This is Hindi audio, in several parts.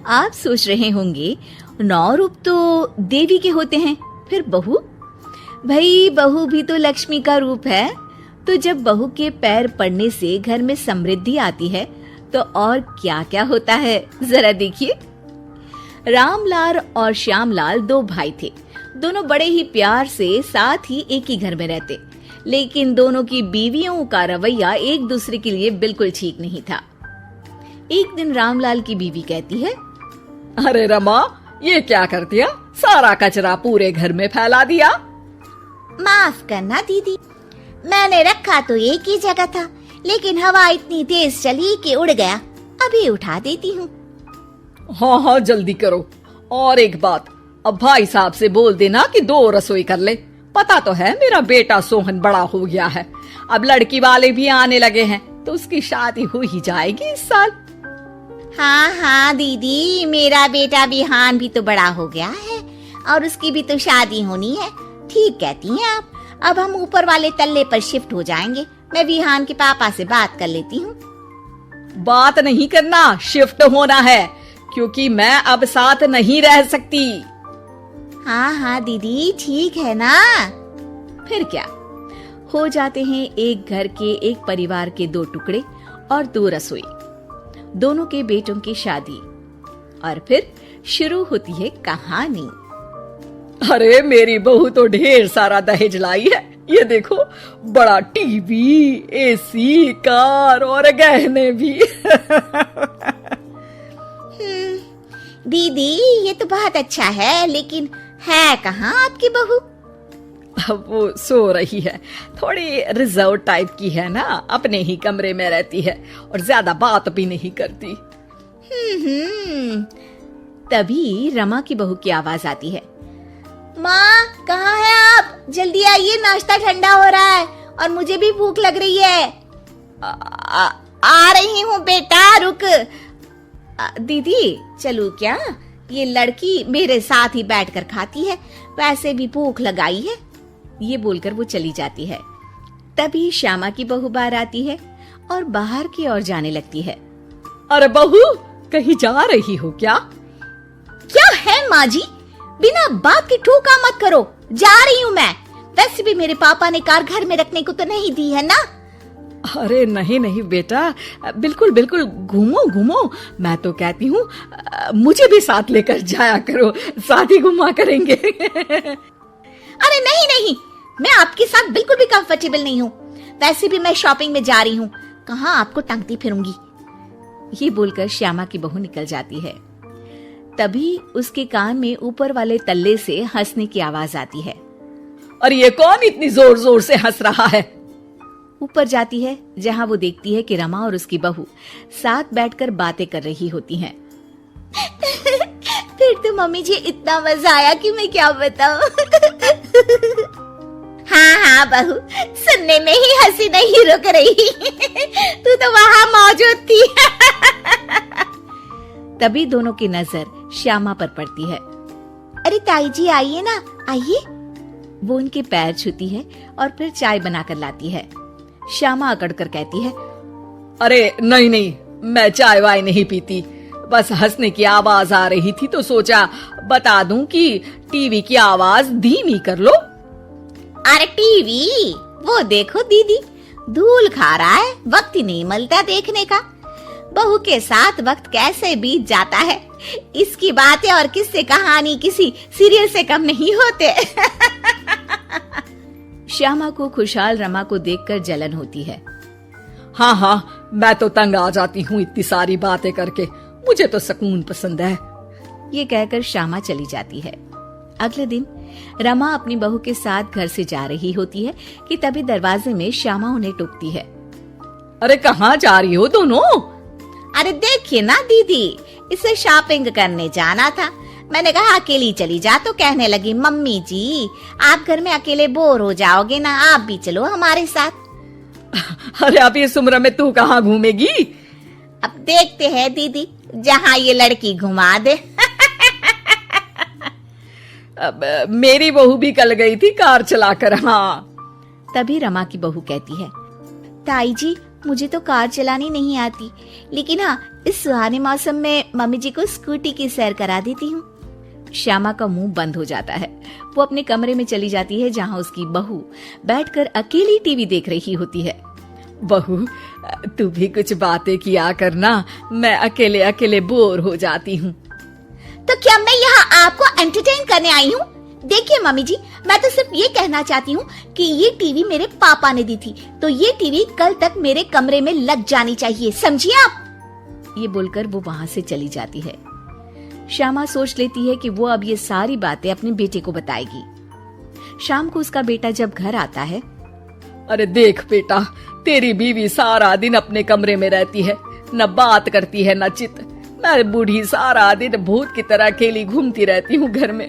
आप सोच रहे होंगे 9 रूप तो देवी के होते हैं, फिर बहू? भाई बहू भी तो लक्ष्मी का रूप है। तो जब बहू के पैर पड़ने से घर में समृद्धि आती है तो और क्या क्या होता है, जरा देखिए। रामलाल और श्यामलाल 2 भाई थे। दोनों बड़े ही प्यार से साथ ही एक ही घर में रहते, लेकिन दोनों की बीवियों का रवैया एक दूसरे के लिए बिल्कुल ठीक नहीं था। एक दिन रामलाल की बीवी कहती है, अरे रमा, ये क्या कर दिया? सारा कचरा पूरे घर में फैला दिया। माफ करना दीदी, मैंने रखा तो एक ही जगह था, लेकिन हवा इतनी तेज चली कि उड़ गया। अभी उठा देती हूँ। हाँ हाँ जल्दी करो। और एक बात, अब भाई साहब से बोल देना कि 2 रसोई कर ले। पता तो है मेरा बेटा सोहन बड़ा हो गया है, अब लड़की वाले भी आने लगे हैं, तो उसकी शादी हो ही जाएगी इस साल। हाँ हाँ दीदी, मेरा बेटा विहान भी तो बड़ा हो गया है और उसकी भी तो शादी होनी है। ठीक कहती हैं आप। अब हम ऊपर वाले तल्ले पर शिफ्ट हो जाएंगे। मैं विहान के पापा से बात कर लेती हूँ। बात नहीं करना, शिफ्ट होना है, क्योंकि मैं अब साथ नहीं रह सकती। हाँ हाँ दीदी, ठीक है ना। फिर क्या, हो जाते हैं एक घर के, एक परिवार के 2 टुकड़े और 2 रसोई, दोनों के बेटों की शादी। और फिर शुरू होती है कहानी। अरे मेरी बहू तो ढेर सारा दहेज लाई है। ये देखो, बड़ा टीवी, एसी, कार और गहने भी। दीदी ये तो बहुत अच्छा है, लेकिन है कहाँ आपकी बहू? अब वो सो रही है, थोड़ी रिजर्व टाइप की है ना, अपने ही कमरे में रहती है और ज्यादा बात भी नहीं करती। तभी रमा की बहू की आवाज आती है, माँ कहाँ है आप? जल्दी आइए, नाश्ता ठंडा हो रहा है और मुझे भी भूख लग रही है। आ रही हूँ बेटा, रुक। दीदी चलूं क्या? ये लड़की मेरे साथ ही बैठकर खाती है, वैसे भी भूख लगाई है। ये बोलकर वो चली जाती है। तभी श्यामा की बहू बाहर आती है और बाहर की ओर जाने लगती है। अरे बहू, कहीं जा रही हो क्या? क्या है माँ जी, बिना बात के ठोका मत करो। जा रही हूँ मैं। वैसे भी मेरे पापा ने कार घर में रखने को तो नहीं दी है ना। अरे नहीं नहीं बेटा, बिल्कुल बिल्कुल, घूमो घूमो। मैं तो कहती हूँ मुझे भी साथ लेकर जाया करो, साथ ही घुमा करेंगे। अरे नहीं नहीं, मैं आपके साथ बिल्कुल भी कंफर्टेबल नहीं हूँ। वैसे भी मैं शॉपिंग में जा रही हूँ, कहाँ आपको टांगती फिरूंगी। ये बोलकर श्यामा की बहू निकल जाती है। तभी उसके कान में ऊपर वाले तल्ले से हंसने की आवाज आती है। और ये कौन इतनी जोर जोर से हंस रहा है? ऊपर जाती है, जहाँ वो देखती है कि रमा और उसकी बहू साथ बैठकर बातें कर रही होती हैं। फिर तो मम्मी जी इतना मजा आया कि मैं क्या बताऊं। हाँ हाँ बहू, सुनने में ही हंसी नहीं रुक रही। तू तो वहाँ मौजूद थी। तभी दोनों की नजर श्यामा पर पड़ती है। अरे ताई जी आइए ना, आइए। वो उनके पैर छूती है और फिर चाय बनाकर लाती है। श्यामा अकड़कर कहती है, अरे नहीं नहीं, मैं चाय वाय नहीं पीती, बस हंसने की आवाज आ रही थी तो सोचा बता दूं कि टीवी की आवाज धीमी कर लो। अरे टीवी, वो देखो दीदी धूल खा रहा है, वक्त ही नहीं मिलता देखने का। बहू के साथ वक्त कैसे बीत जाता है, इसकी बातें और किस्से कहानी किसी सीरियल से कम नहीं होते। श्यामा को खुशहाल रमा को देखकर जलन होती है। हाँ हाँ, मैं तो तंग आ जाती हूँ इतनी सारी बातें करके, मुझे तो सुकून पसंद है। ये कहकर श्यामा चली जाती है। अगले दिन रमा अपनी बहू के साथ घर से जा रही होती है कि तभी दरवाजे में श्यामा उन्हें टोकती है। अरे कहाँ जा रही हो दोनों? अरे देखिए ना दीदी, इसे शॉपिंग करने जाना था। मैंने कहा अकेली चली जा, तो कहने लगी मम्मी जी आप घर में अकेले बोर हो जाओगे ना, आप भी चलो हमारे साथ। अरे अब इस उम्र में तू कहाँ घूमेगी? अब देखते हैं दीदी, जहाँ ये लड़की घुमा दे। अब मेरी बहू भी कल गई थी कार चलाकर। हाँ। तभी रमा की बहू कहती है, ताई जी मुझे तो कार चलानी नहीं आती, लेकिन हाँ, इस सुहाने मौसम में मम्मी जी को स्कूटी की सैर करा देती हूँ। श्यामा का मुंह बंद हो जाता है। वो अपने कमरे में चली जाती है जहाँ उसकी बहू बैठकर अकेली टीवी देख रही होती है। बहू, तू भी कुछ बातें किया करना, मैं अकेले अकेले बोर हो जाती हूँ। तो क्या मैं यहाँ आपको एंटरटेन करने आई हूँ? देखिए मम्मी जी, मैं तो सिर्फ ये कहना चाहती हूँ कि ये टीवी मेरे पापा ने दी थी, तो ये टीवी कल तक मेरे कमरे में लग जानी चाहिए, समझिए आप। ये बोलकर वो वहां से चली जाती है। श्यामा सोच लेती है कि वो अब ये सारी बातें अपने बेटे को बताएगी। शाम को उसका बेटा जब घर आता है। अरे देख बेटा, तेरी बीवी सारा दिन अपने कमरे में रहती है, न बात करती है न चित। मैं बूढ़ी सारा दिन भूत की तरह अकेली घूमती रहती हूँ घर में।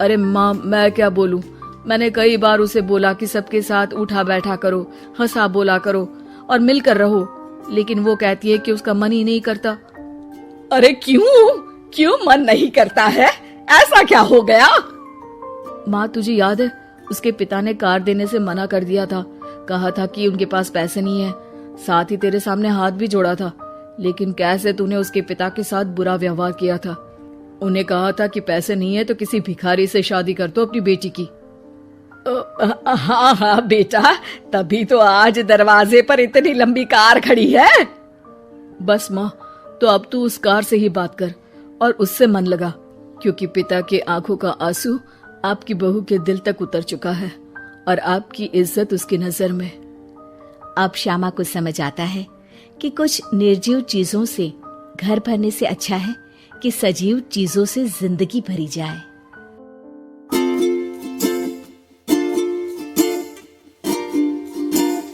अरे माँ, मैं क्या बोलूं? मैंने कई बार उसे बोला कि सबके साथ उठा बैठा करो, हंसा बोला करो और मिलकर रहो, लेकिन वो कहती है कि उसका मन ही नहीं करता। अरे क्यों मन नहीं करता है? ऐसा क्या हो गया? माँ, तुझे याद है उसके पिता ने कार देने से मना कर दिया था। कहा था कि उनके पास पैसे नहीं है, साथ ही तेरे सामने हाथ भी जोड़ा था, लेकिन कैसे तूने उसके पिता के साथ बुरा व्यवहार किया था। उन्हें कहा था कि पैसे नहीं है तो किसी भिखारी से शादी कर दो अपनी बेटी की। हाँ बेटा, तभी तो आज दरवाजे पर इतनी लंबी कार खड़ी है। बस माँ, तो अब तू उस कार से ही बात कर और उससे मन लगा, क्योंकि पिता के आंखों का आंसू आपकी बहू के दिल तक उतर चुका है और आपकी इज्जत उसकी नजर में। अब श्यामा को समझ आता है कि कुछ निर्जीव चीजों से घर भरने से अच्छा है कि सजीव चीजों से जिंदगी भरी जाए।